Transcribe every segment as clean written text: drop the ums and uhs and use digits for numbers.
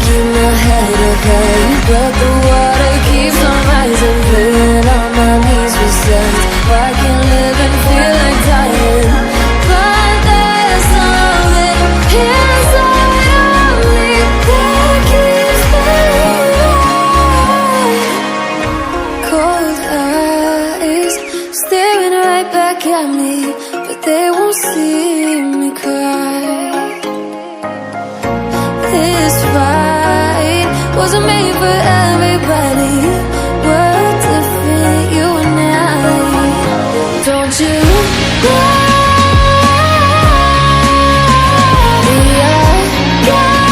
keep my head up high, but the water keeps on rising. Playing on my knees with sense. I can live and feel like dying, but there's something inside of me that keeps me alive. Cold eyes staring right back at me, but they won't see me cry. This fight wasn't made for everybody. We're different, you and I. Don't you know? We are gone.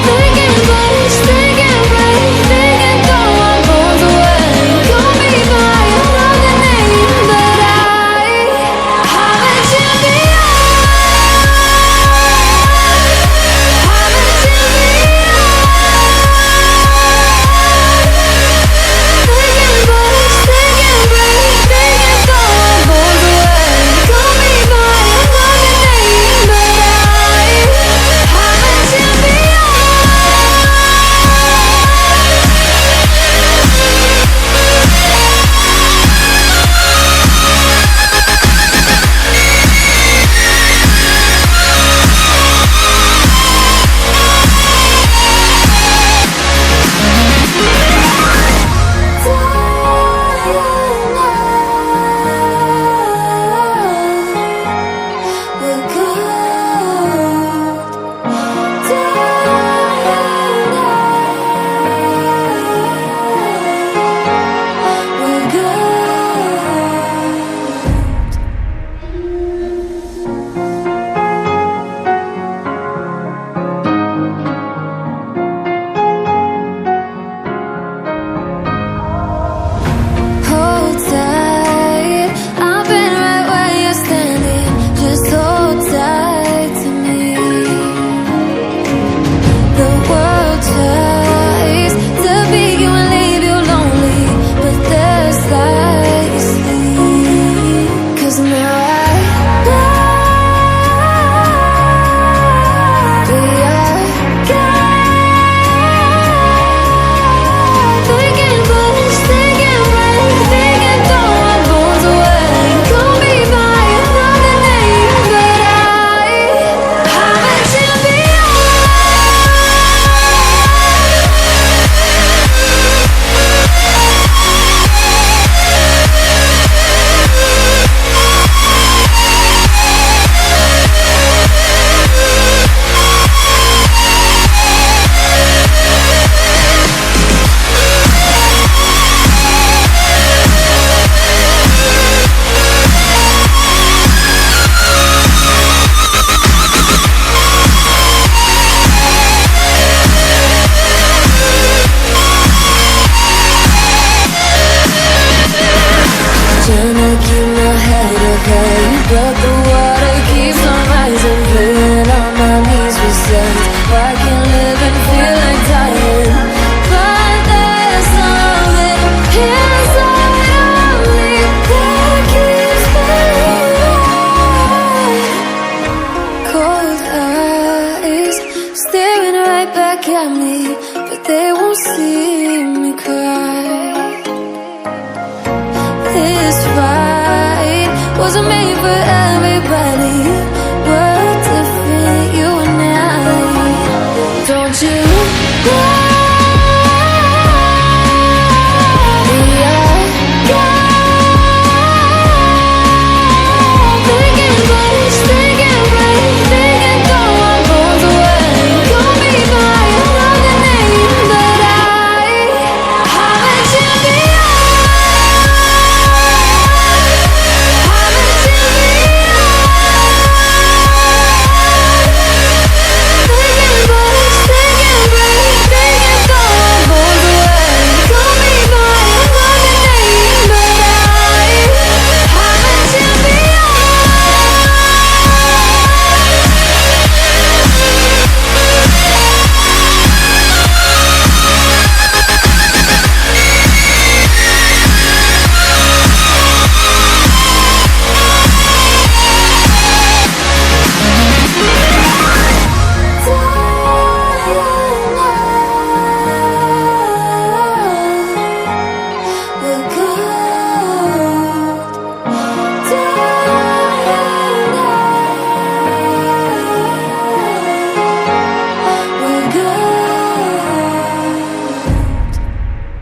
Thinking place, thinking break, thinking throw our bones away. Call me by another name, but I'm a champion. But the water keeps on rising. Playing on my knees with sense. I can live and feel like dying, but there's something inside of me that keeps me alive. Cold eyes staring right back at me, but they won't see me cry. This fight wasn't made for everybody.